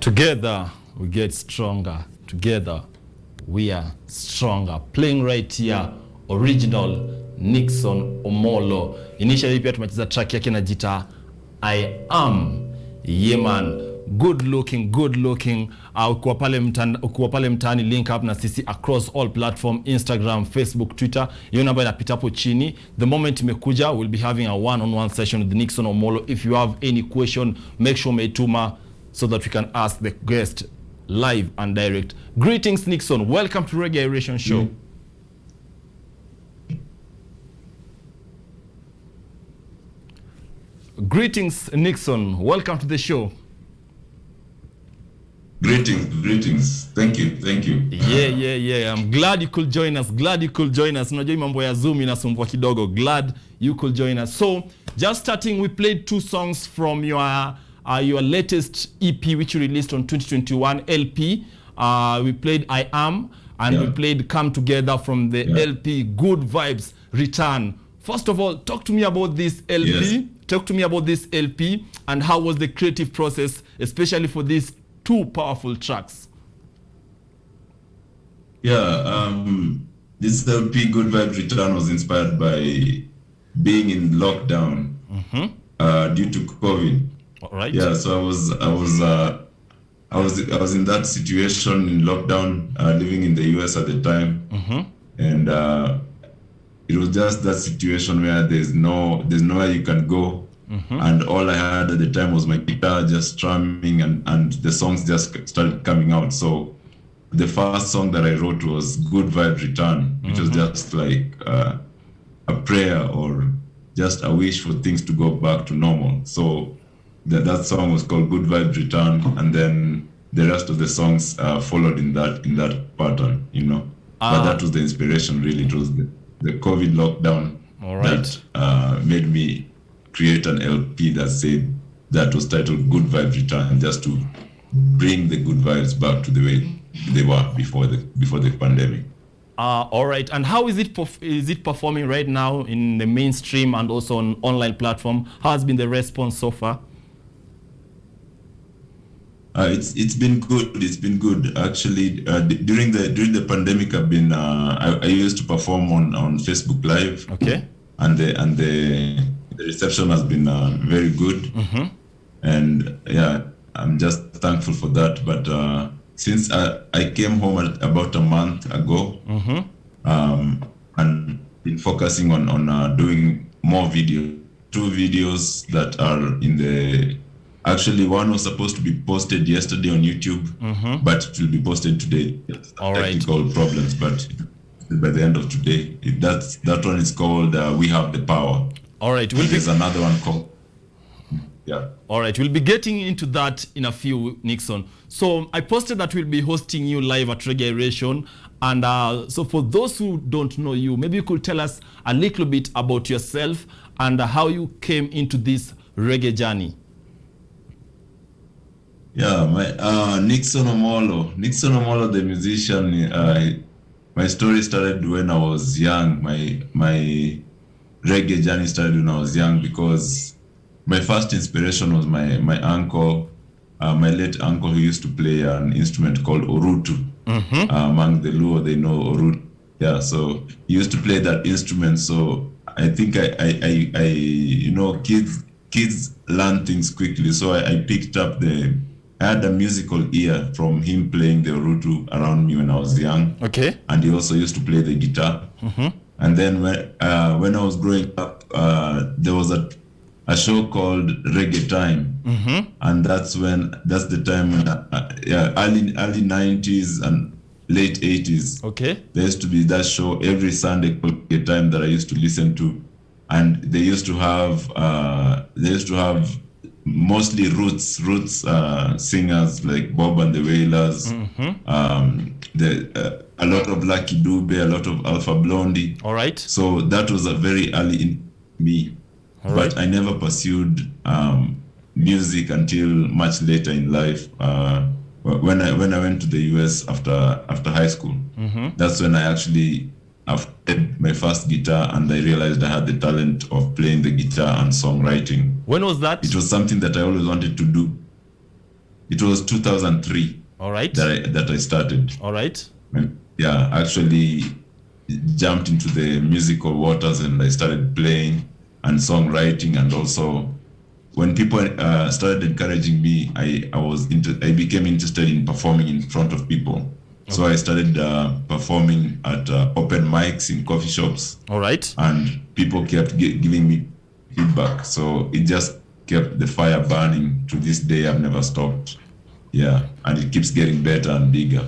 Together we get stronger. Together we are stronger. Playing right here, original Nixon Omolo. Initially pia tumecheza track yake na jita I Am. Yeah man, good looking. Ukiwa pale mtaani, link up na sisi across all platform, Instagram, Facebook, Twitter. Hiyo namba inapita hapo chini. The moment imekuja, we'll be having a one-on-one session with Nixon Omolo. If you have any question, make sure umetuma so that we can ask the guest live and direct. Greetings Nixon, welcome to Reggae Iration show. Greetings Nixon, welcome to the show. Greetings. Thank you. Yeah. I'm glad you could join us. Unajua mambo ya Zoom inasumbua kidogo. Glad you could join us. So, just starting, we played two songs from your latest EP, which you released on 2021 LP. We played I Am, and we played Come Together from the LP Good Vibes Return. First of all, talk to me about this LP. Yes. Talk to me about this LP and how was the creative process, especially for these two powerful tracks. This LP Good Vibes Return was inspired by being in lockdown due to COVID. All right. Yeah, so I was in that situation in lockdown, living in the US at the time, and it was just that situation where there's nowhere you can go, and all I had at the time was my guitar just strumming, and the songs just started coming out. So the first song that I wrote was Good Vibe Return, which was just like a prayer or just a wish for things to go back to normal. So that song was called Good Vibe Return, and then the rest of the songs followed in that pattern, you know. But that was the inspiration, really. It was the COVID lockdown that made me create an LP that was titled Good Vibes Return, just to bring the good vibes back to the way they were before the pandemic. All right. And how is it performing right now in the mainstream and also on online platform? How has been the response so far? It's been good. It's been good actually. During the pandemic, I used to perform on Facebook Live. Okay. And the reception has been very good. And yeah, I'm just thankful for that. But since I came home about a month ago, and been focusing on doing more videos, 2 videos that are in the. Actually, one was supposed to be posted yesterday on YouTube, but it will be posted today. All right. Technical problems, but by the end of today, that one is called We Have the Power. All right. There's another one called. Yeah. All right. We'll be getting into that in a few, Nixon. So I posted that we'll be hosting you live at Reggae Iration. And so for those who don't know you, maybe you could tell us a little bit about yourself and how you came into this reggae journey. Yeah, my Nixon Omolo, the musician. My story started when I was young. My reggae journey started when I was young because my first inspiration was my uncle, my late uncle, who used to play an instrument called orutu. Among the Luo, they know orutu. Yeah, so he used to play that instrument. So I think I you know, kids learn things quickly. So I picked up I had a musical ear from him playing the orutu around me when I was young. Okay. And he also used to play the guitar. And then when I was growing up, there was a show called Reggae Time. And that's the time when, early 90s and late 80s. Okay. There used to be that show every Sunday called Reggae Time that I used to listen to. And they used to have mostly roots singers like Bob and the Wailers, a lot of Lucky Dube, a lot of Alpha Blondie. All right. So that was a very early in me. All but right. I never pursued music until much later in life. When I went to the US after high school, that's when I actually played my first guitar, and I realized I had the talent of playing the guitar and songwriting. When was that? It was something that I always wanted to do. it was 2003 All right. that I started. All right. Yeah, actually jumped into the musical waters, and I started playing and songwriting, and also when people started encouraging me, I became interested in performing in front of people. Okay. So I started performing at open mics in coffee shops. All right. And people kept giving me feedback. So it just kept the fire burning. To this day, I've never stopped. Yeah, and it keeps getting better and bigger.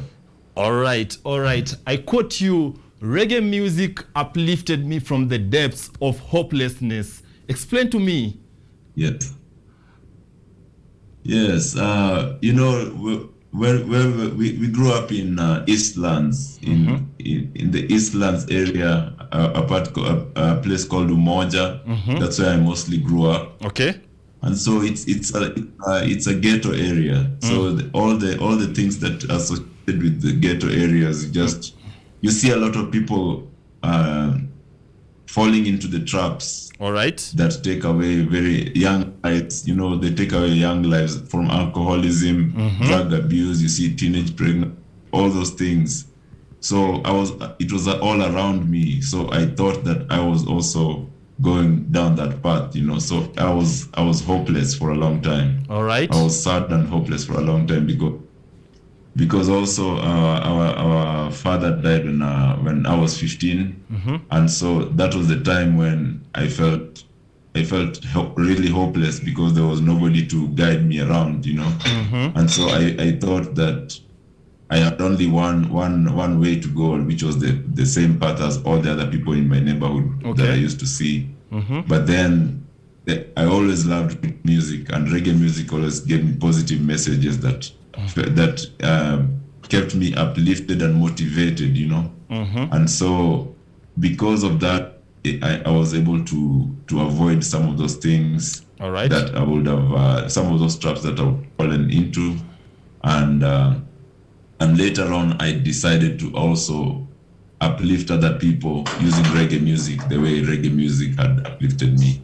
All right, all right. I quote you, reggae music uplifted me from the depths of hopelessness. Explain to me. Yes. Yes, you know, we grew up in Eastlands, in the Eastlands area, a place called Umoja. That's where I mostly grew up. Okay. And so it's a ghetto area. So all the things that are associated with the ghetto areas, you see a lot of people falling into the traps. All right. That take away very young lives. You know, they take away young lives from alcoholism, drug abuse. You see teenage pregnant, all those things. So it was all around me. So I thought that I was also going down that path, you know. So I was hopeless for a long time. All right. I was sad and hopeless for a long time because also our father died when I was 15, and so that was the time when I felt really hopeless because there was nobody to guide me around, you know. And so I thought that I had only one way to go, which was the same path as all the other people in my neighborhood that I used to see. But then I always loved music, and reggae music always gave me positive messages that kept me uplifted and motivated, you know. And so because of that, I was able to avoid some of those things. All right. That I would have some of those traps that I would fallen into, and later on I decided to also uplift other people using reggae music the way reggae music had uplifted me.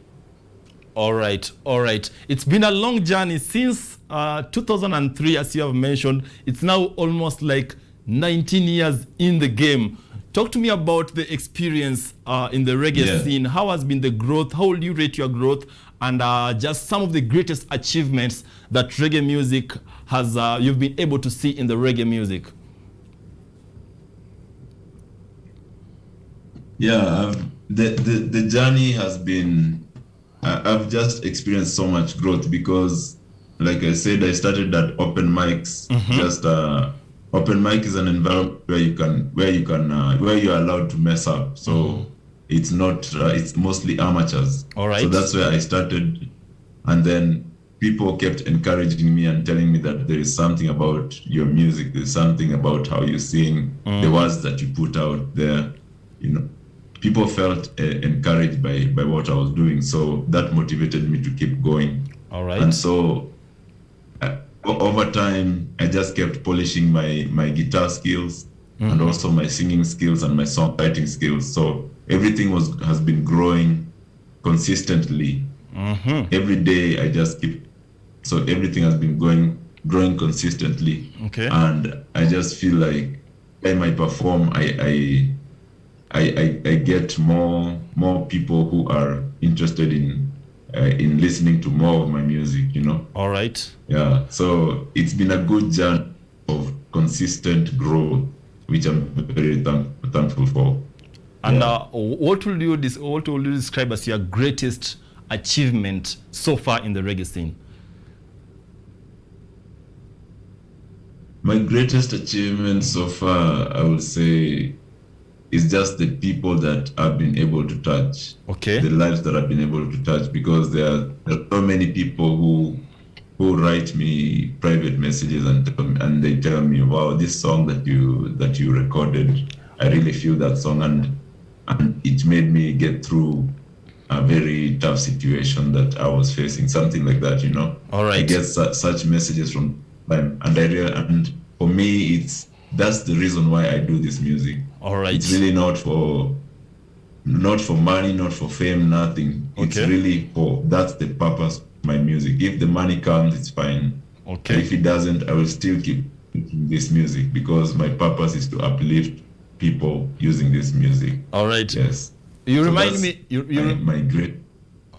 All right, all right. It's been a long journey since 2003, as you have mentioned. It's now almost like 19 years in the game. Talk to me about the experience in the reggae scene. How has been the growth? How will you rate your growth? And just some of the greatest achievements that reggae music has you've been able to see in the reggae music. Yeah, the journey has been. I've just experienced so much growth because, like I said, I started at open mics. Just open mic is an environment where you're allowed to mess up. So it's not it's mostly amateurs. All right. So that's where I started, and then people kept encouraging me and telling me that there is something about your music, there's something about how you sing, the words that you put out there, you know. People felt encouraged by what I was doing, so that motivated me to keep going. All right. And so over time, I just kept polishing my guitar skills and also my singing skills and my songwriting skills. So everything has been growing consistently. Every day I just keep. So everything has been growing consistently. Okay. And I just feel like when I perform, I get more people who are interested in listening to more of my music, you know. All right. Yeah. So it's been a good journey of consistent growth, which I'm very thankful for. And what will you describe as your greatest achievement so far in the reggae scene? My greatest achievement so far, I would say, is just the people that I've been able to touch. Okay. The lives that I've been able to touch, because there are so many people who write me private messages and they tell me, wow, this song that you recorded, I really feel that song, and it made me get through a very tough situation that I was facing, something like that, you know. All right. I get such messages from them, and for me, that's the reason why I do this music. All right. It's really not for money, not for fame, nothing. It's really that's the purpose of my music. If the money comes, it's fine. Okay. And if it doesn't, I will still keep making this music because my purpose is to uplift people using this music. All right. Yes. You So remind that's me. my great.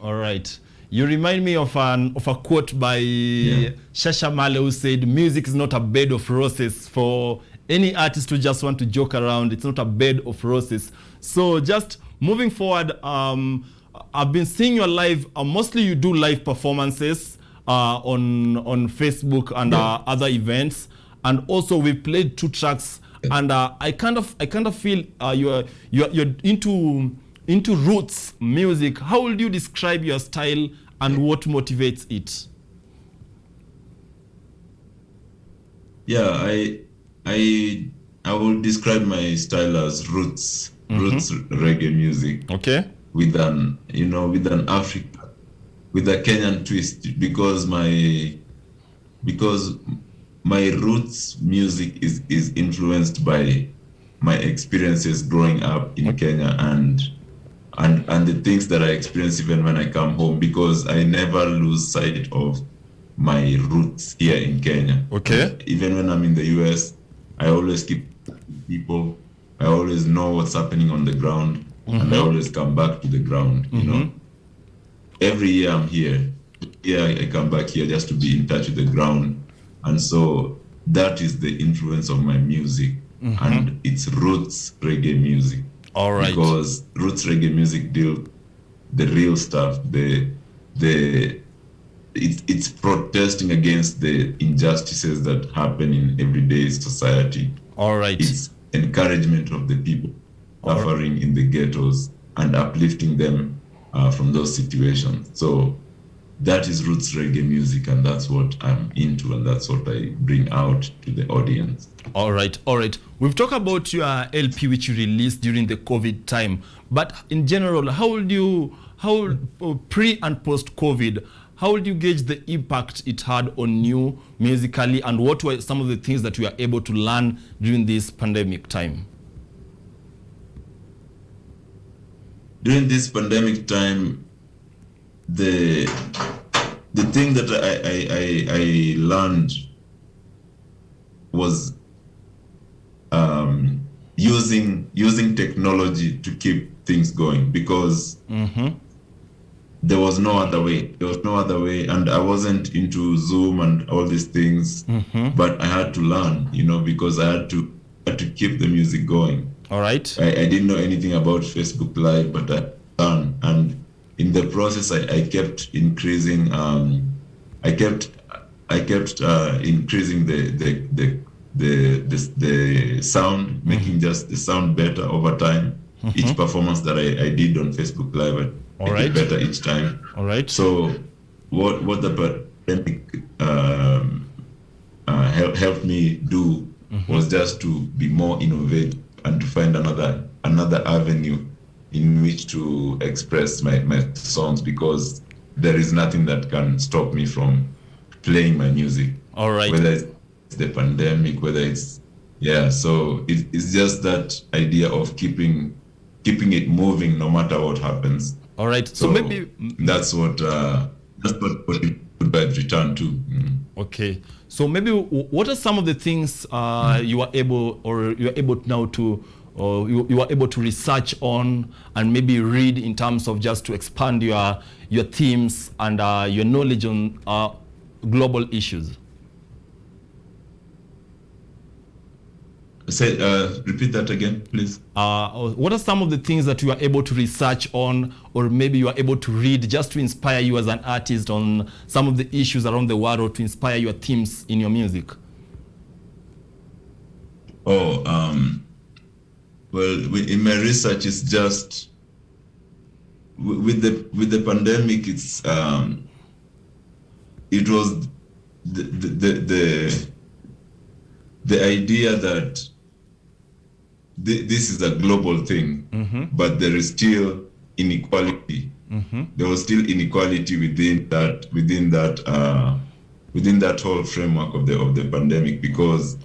All right. You remind me of a quote by Shasha Male, who said, "Music is not a bed of roses for any artist who just want to joke around. It's not a bed of roses." So just moving forward, I've been seeing your live. Mostly you do live performances on Facebook and other events, and also we played 2 tracks. And I kind of feel you're into roots music. How would you describe your style and what motivates it? Yeah, I would describe my style as roots reggae music. Okay. With an Africa, with a Kenyan twist, because my roots music is influenced by my experiences growing up in Kenya and the things that I experience even when I come home, because I never lose sight of my roots here in Kenya. Okay. Even when I'm in the US, I always keep people. I always know what's happening on the ground, and I always come back to the ground. You know, every year I'm here. Yeah, I come back here just to be in touch with the ground, and so that is the influence of my music, and it's roots reggae music. All right. Because roots reggae music deal the real stuff. It's protesting against the injustices that happen in everyday society. All right. It's encouragement of the people suffering in the ghettos and uplifting them from those situations. So that is roots reggae music, and that's what I'm into, and that's what I bring out to the audience. All right. We've talked about your LP which you released during the COVID time, but in general, how pre and post COVID, how would you gauge the impact it had on you musically, and what were some of the things that you were able to learn during this pandemic time? During this pandemic time, the thing that I learned was using technology to keep things going, because there was no other way. And I wasn't into Zoom and all these things, but I had to learn, because I had to keep the music going. All right. I didn't know anything about Facebook Live, but I learned, and in the process, I kept increasing. I kept increasing the sound, making just the sound better over time. Each performance that I did on Facebook Live, I did better each time. All right. So, what the pandemic helped me do was just to be more innovative and to find another avenue in which to express my songs, because there is nothing that can stop me from playing my music. All right. Whether it's the pandemic, whether it's so it's just that idea of keeping it moving no matter what happens. All right. So maybe that's what it would return to. Okay. So maybe what are some of the things you are able now to, or you are able to research on and maybe read in terms of just to expand your themes and your knowledge on global issues? Say, repeat that again, please. What are some of the things that you are able to research on, or maybe you are able to read just to inspire you as an artist on some of the issues around the world, or to inspire your themes in your music? Well, in my research, it's just with the pandemic. It was the idea that this is a global thing, but there is still inequality. There was still inequality within that whole framework of the pandemic, because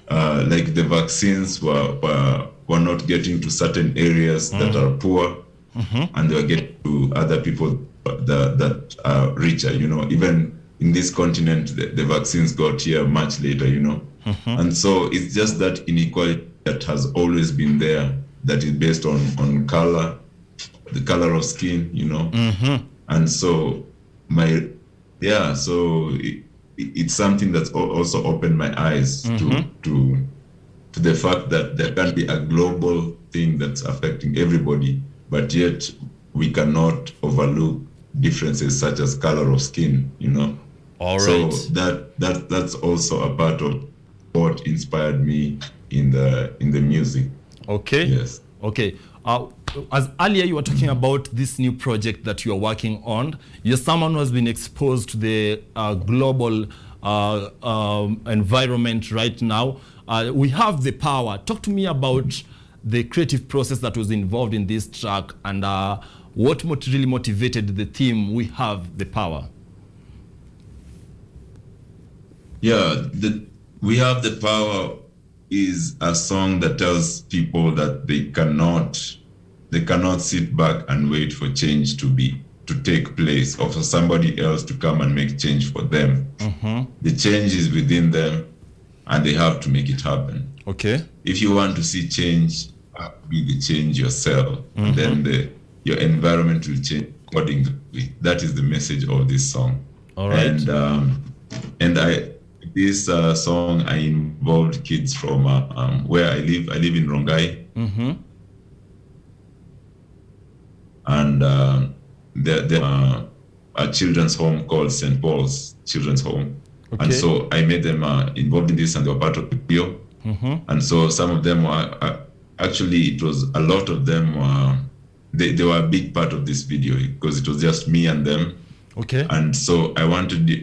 like the vaccines were not getting to certain areas that are poor, and they were getting to other people that are richer. Even in this continent, the vaccines got here much later, and so it's just that inequality that has always been there, that is based on color, the color of skin, and so it's something that's also opened my eyes to the fact that there can be a global thing that's affecting everybody, but yet we cannot overlook differences such as color of skin, All so right. that's also a part of what inspired me in the music. Okay. Yes. Okay. As earlier you were talking about this new project that you are working on, you're someone who has been exposed to the global environment right now. We have the power. Talk to me about the creative process that was involved in this track, and what really motivated the theme, We Have the Power. Yeah, We Have the Power is a song that tells people that they cannot sit back and wait for change to take place, or for somebody else to come and make change for them. The change is within them, and they have to make it happen. Okay. If you want to see change, be the change yourself, and then your environment will change accordingly. That is the message of this song. All right. This song, I involved kids from where I live. I live in Rongai. And there a children's home called St. Paul's Children's Home. Okay. And so I made them involved in this, and they were part of the video. And so some of them were, actually it was a lot of them, they were a big part of this video, because it was just me and them. Okay. And so I wanted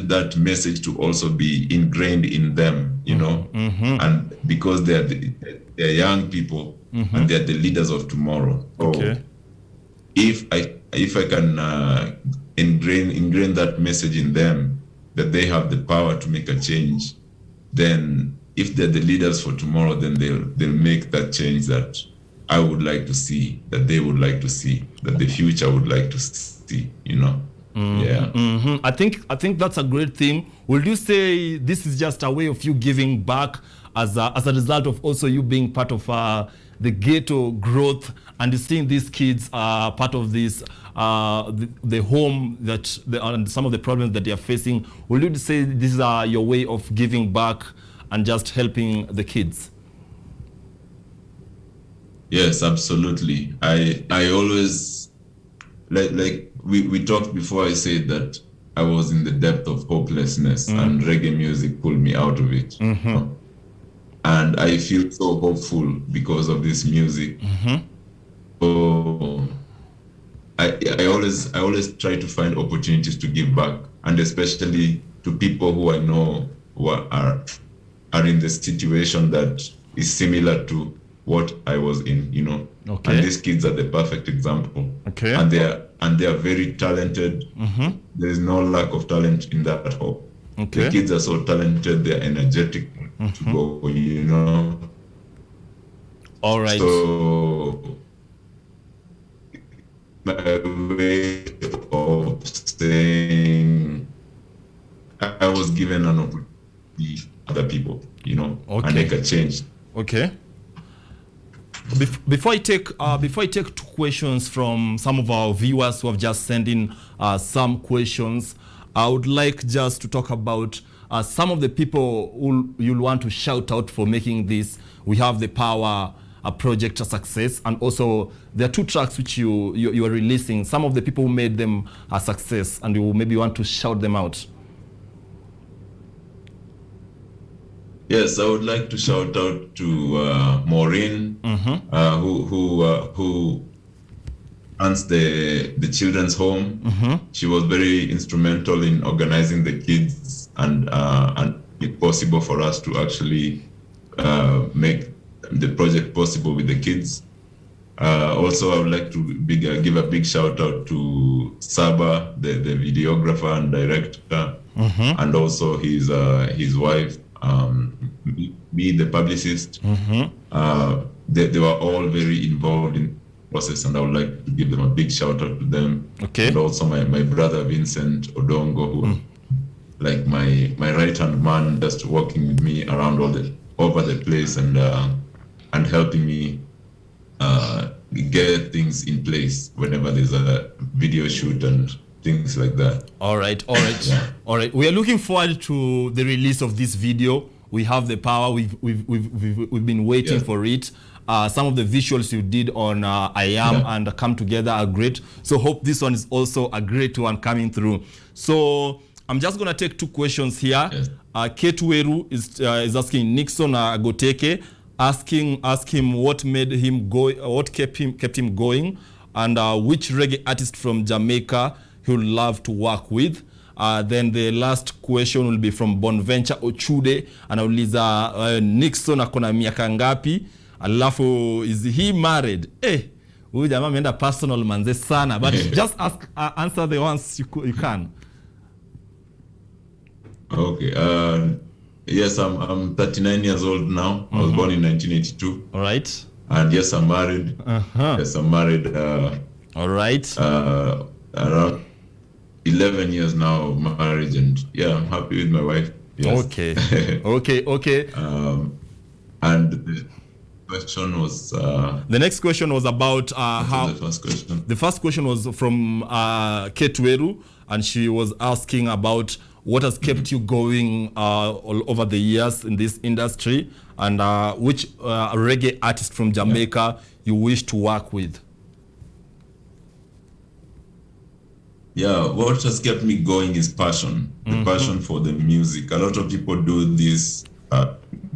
that message to also be ingrained in them, and because they're young people, and they're the leaders of tomorrow. So Okay. if I can ingrain that message in them, that they have the power to make a change, then if they're the leaders for tomorrow, then they'll make that change that I would like to see, that they would like to see, that the future would like to see, Yeah. I think that's a great thing. Would you say this is just a way of you giving back as a result of also you being part of the ghetto growth, and seeing these kids part of this the home that and some of the problems that they are facing? Would you say this is your way of giving back and just helping the kids? Yes, absolutely. I always like we talked before. I said that I was in the depth of hopelessness, and reggae music pulled me out of it. And I feel so hopeful because of this music. So I always try to find opportunities to give back, and especially to people who I know who are in the situation that is similar to what I was in, Okay. And these kids are the perfect example. Okay. And they are very talented. There is no lack of talent in that home. Okay. The kids are so talented, they're energetic to go, All right. So my way of saying I was given an opportunity to other people, Okay. and make a change. Okay. Before I take two questions from some of our viewers who have just sent in some questions, I would like just to talk about some of the people who you'll want to shout out for making this We Have the Power project a success. And also there are two tracks which you are releasing, some of the people who made them a success, and you maybe want to shout them out. Yes, I would like to shout out to Maureen, who runs the children's home. She was very instrumental in organizing the kids and it possible for us to actually make the project possible with the kids. Also, I would like to give a big shout out to Saba, the videographer and director, and also his wife. Me, the publicist. They were all very involved process, and I would like to give them a big shout out to them. Okay. And also my brother Vincent Odongo, who like my right hand man, just working with me around over the place and helping me get things in place whenever there's a video shoot and things like that. All right. Yeah. All right. We are looking forward to the release of this video. We have the power. We've been waiting for it. Some of the visuals you did on I Am and Come Together are great. So hope this one is also a great one coming through. So I'm just gonna take 2 questions here. Yes. Ketueru is asking Nixon Agoteke, ask him what made him go, what kept him going, and which reggae artist from Jamaica he would love to work with. Then the last question will be from Bonventure Ochude, anauliza Nixon akona miaka ngapi, alafu is he married? Huyu jamaa ameenda personal manze sana, but just answer the ones you can. Okay. Yes, I'm 39 years old now. I was born in 1982. All right. And yes, I'm married. Yes, I'm married. All right. Around 11 years now of marriage, and yeah, I'm happy with my wife. Yes. Okay. Okay. And the question was. The next question was about how. The first question. The first question was from Ketueru, and she was asking about what has kept you going all over the years in this industry, and which reggae artist from Jamaica you wish to work with. Yeah, what has kept me going is passion. The passion for the music. A lot of people do this,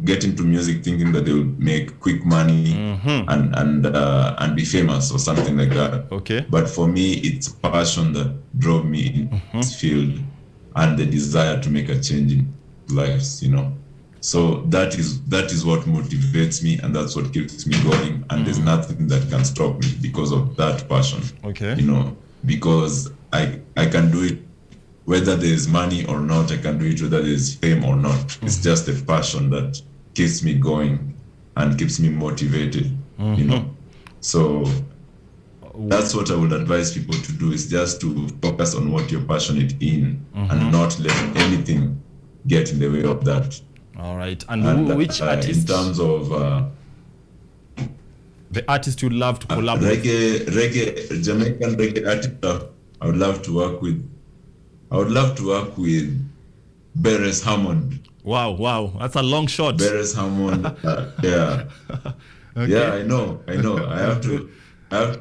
get into music thinking that they will make quick money and be famous or something like that. Okay. But for me, it's passion that drove me in this field, and the desire to make a change in lives, So that is what motivates me, and that's what keeps me going. And there's nothing that can stop me because of that passion. Okay. Because I can do it whether there's money or not. I can do it whether there's fame or not. It's just the passion that keeps me going and keeps me motivated, So that's what I would advise people to do, is just to focus on what you're passionate in and not let anything get in the way of that. All right. And which artist? In terms of the artist you'd love to collaborate with? Reggae, Jamaican reggae artist I would love to work with. I would love to work with Beres Hammond. Wow. That's a long shot. Beres Hammond, yeah. Okay. Yeah, I know. I have to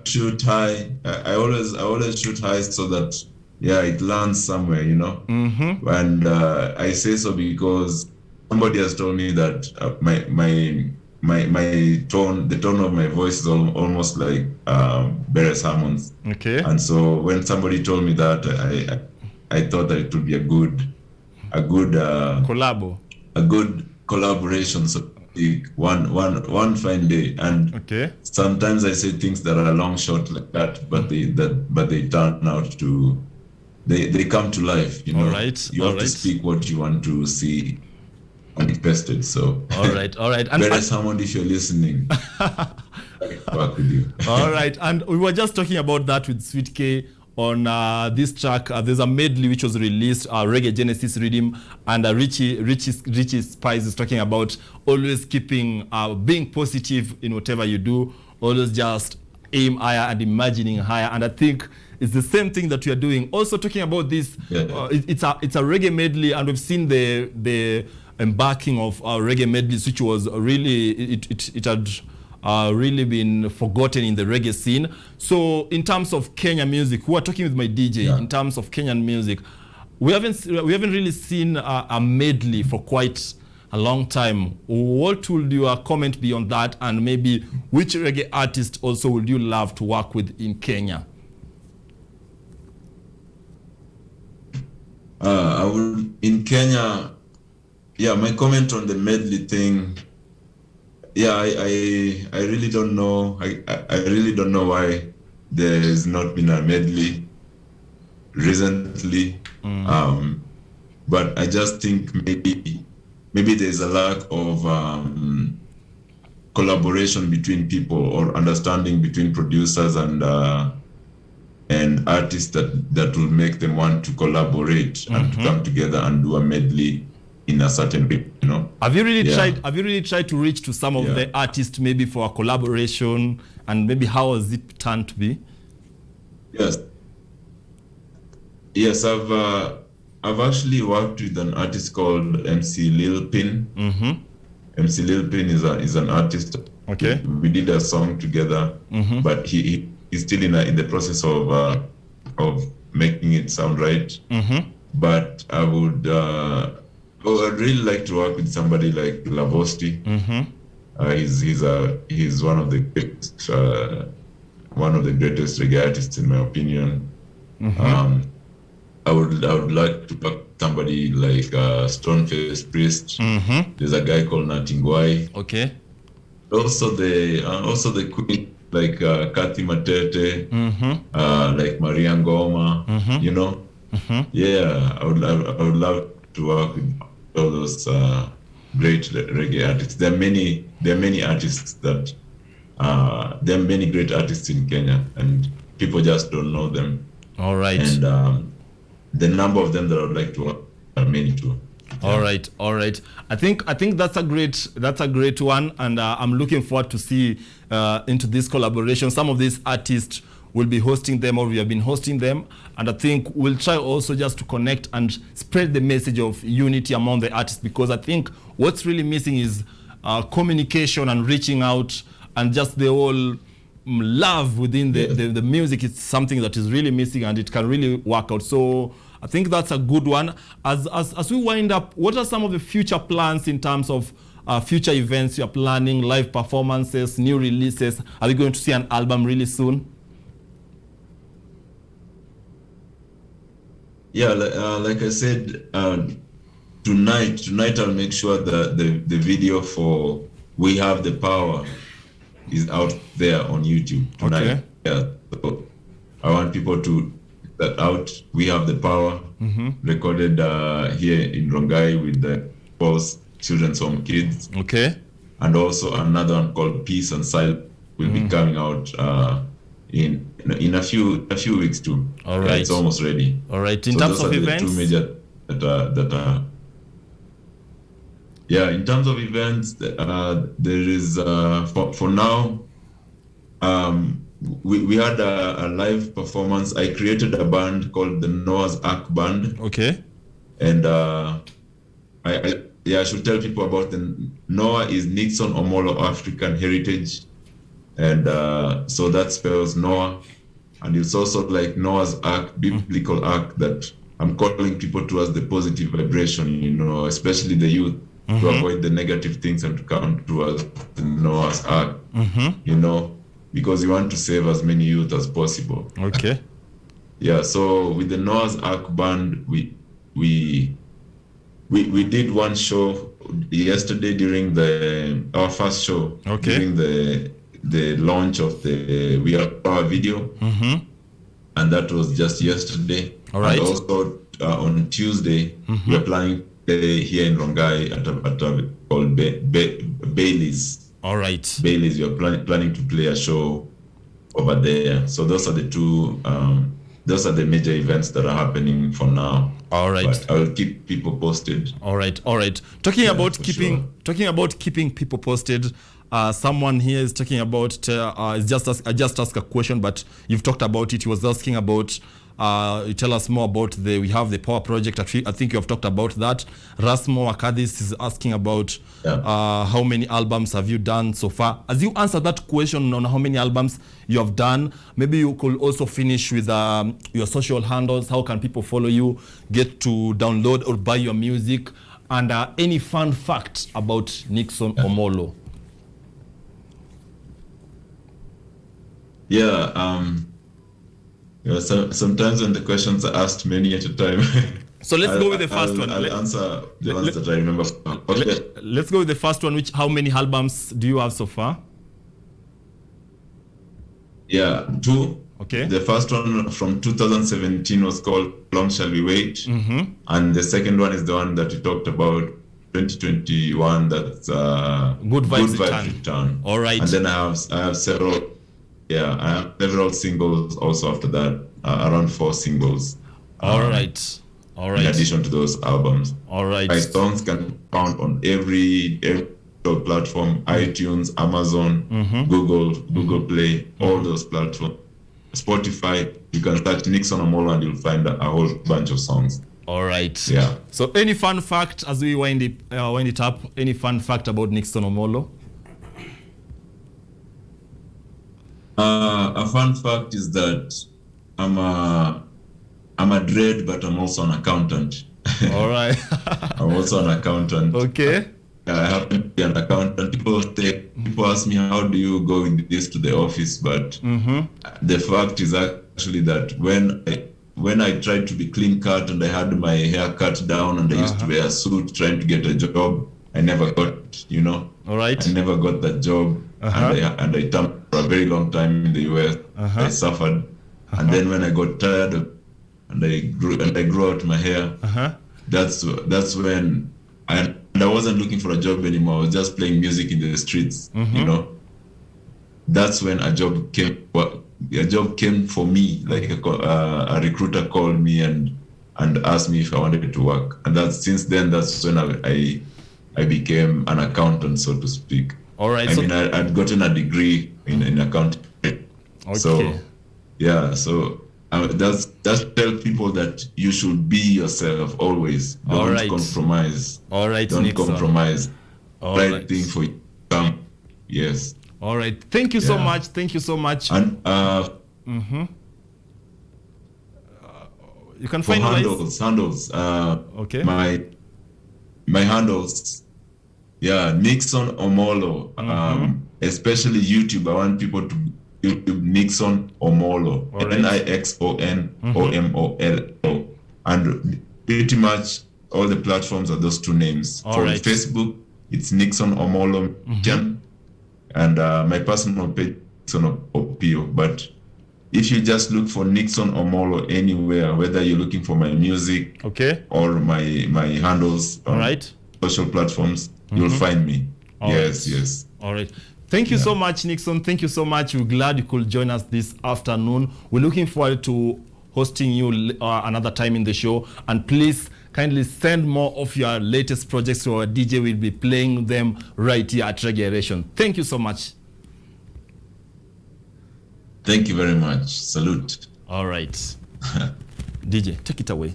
shoot high. I always shoot high so that it lands somewhere, And I say so because somebody has told me that my tone, the tone of my voice is almost like Beres Hammond's. Okay. And so when somebody told me that, I thought that it would be a good collabo, a good collaboration. So one fine day, and sometimes I say things that are a long shot like that, but they turn out to they come to life. All right. You have to speak what you want to see manifested. So all right. And Beres Hammond, if you're listening, I can work with you. All right. And we were just talking about that with Sweet K on this track. There's a medley which was released, Reggae Genesis Rhythm, and Richie Spice is talking about always keeping being positive in whatever you do, always just aim higher and imagining higher. And I think it's the same thing that we are doing. Also talking about this, it's a reggae medley, and we've seen the embarking of reggae medleys, which was really it had really been forgotten in the reggae scene. So in terms of Kenya music, we are talking with my DJ. In terms of Kenyan music, we haven't really seen a medley for quite a long time. What would your comment be on that, and maybe which reggae artist also would you love to work with in Kenya? I would in Kenya. Yeah, my comment on the medley thing. Yeah, I really don't know. I really don't know why there has not been a medley recently. But I just think maybe there's a lack of collaboration between people or understanding between producers and artists that will make them want to collaborate and to come together and do a medley in a certain way, you know. Have you really tried to reach to some of the artists maybe for a collaboration, and maybe how has it turned to be? Yes, I've actually worked with an artist called MC Lil Pin. MC Lil Pin is an artist. Okay. We did a song together, but he's still in the process of making it sound right. But I would really like to work with somebody like Lavosti. He's one of the greatest reggae artists in my opinion. I would like to talk to somebody like Stoneface Priest. There's a guy called Natingwai. Okay. Also the queen like Kathy Matete, like Maria Ngoma. You know. Yeah, I would love to work with all those great reggae artists. There are many artists that there are many great artists in Kenya, and people just don't know them. All right. And the number of them that I would like to work are many too. All right. I think that's a great one, and I'm looking forward to see into this collaboration. Some of these artists will be hosting them, or we have been hosting them, and I think we'll try also just to connect and spread the message of unity among the artists, because I think what's really missing is communication and reaching out, and just the whole love within the music is something that is really missing, and it can really work out. So I think that's a good one. As we wind up, what are some of the future plans in terms of future events you're planning, live performances, new releases? Are we going to see an album really soon? Yeah, like I said, tonight I'll make sure that the video for We Have the Power is out there on YouTube tonight. Okay. Yeah, so I want people to check that out. We Have the Power, recorded here in Rongai with the Pulse Children's Home Kids. Okay. And also another one called Peace and Silence will be coming out in a few weeks too. All right. It's almost ready. All right. In terms of events, two major that are. Yeah, in terms of events, there is for now. We had a live performance. I created a band called the Noah's Ark Band. Okay. And I should tell people about the Noah is Nixon Omolo African Heritage, and so that spells Noah, and it's also like Noah's Ark, biblical ark that I'm calling people towards the positive vibration, you know, especially the youth, to avoid the negative things and to come towards the Noah's Ark, you know, because we want to save as many youth as possible. Okay. Yeah, so with the Noah's Ark Band, we did one show yesterday during our first show, during the launch of the We Are Power video, and that was just yesterday. All right. And also on Tuesday, we are planning here in Rongai at a called Bailey's. All right. Bailey's, we are planning to play a show over there. So those are the two. Those are the major events that are happening for now. All right. But I will keep people posted. All right. Talking about keeping people posted. Someone here is talking about. I just asked a question, but you've talked about it. He was asking about. You tell us more about We Have the Power project. I think you have talked about that. Rasmo Akadis is asking about how many albums have you done so far. As you answer that question on how many albums you have done, maybe you could also finish with your social handles. How can people follow you, get to download or buy your music, and any fun fact about Nixon Omolo? Sometimes when the questions are asked many at a time. So let's go with the first one. I'll answer the ones that I remember. Okay. Let's go with the first one. How many albums do you have so far? Yeah, 2. Okay. The first one from 2017 was called Long Shall We Wait? And the second one is the one that we talked about 2021. That's Good Vibes Return. Return. All right. And then I have several. Yeah, I have several singles also after that. Around 4 singles. All right. In addition to those albums. All right. My songs can be found on every platform: iTunes, Amazon, Google Play, all those platforms. Spotify, you can search Nixon Omolo and you'll find a whole bunch of songs. All right. Yeah. So any fun fact as we wind it up? Any fun fact about Nixon Omolo? A fun fact is that I'm a dread, but I'm also an accountant. All right. I'm also an accountant. Okay. I happen to be an accountant. People ask me, how do you go with this to the office? But the fact is actually that when I tried to be clean cut and I had my hair cut down and I used to wear a suit trying to get a job, I never got, All right. I never got that job. And I termed for a very long time in the US. I suffered. And then when I got tired and I grew out my hair, that's when I wasn't looking for a job anymore. I was just playing music in the streets, That's when a job came. A job came for me. Like a recruiter called me and asked me if I wanted to work. And that's when I became an accountant, so to speak. All right. I mean, I'd gotten a degree in accounting. Okay. So, yeah. So just tell people that you should be yourself always. Don't compromise. All right. Don't Nixon. compromise. All right thing for you. Yes. All right. Thank you so much. Thank you so much. And you can for find handles. Okay. My handles. Yeah, Nixon Omolo. Especially YouTube. I want people to YouTube Nixon Omolo. Nixon Omolo. And pretty much all the platforms are those 2 names. For Facebook, it's Nixon Omolo. And my personal page, Nixon Opio. But if you just look for Nixon Omolo anywhere, whether you're looking for my music or my handles on social platforms, you'll find me. Yes. All right. Thank you so much, Nixon. Thank you so much. We're glad you could join us this afternoon. We're looking forward to hosting you another time in the show. And please kindly send more of your latest projects to our DJ. We'll be playing them right here at Reggae Iration. Thank you so much. Thank you very much. Salute. All right. DJ, take it away.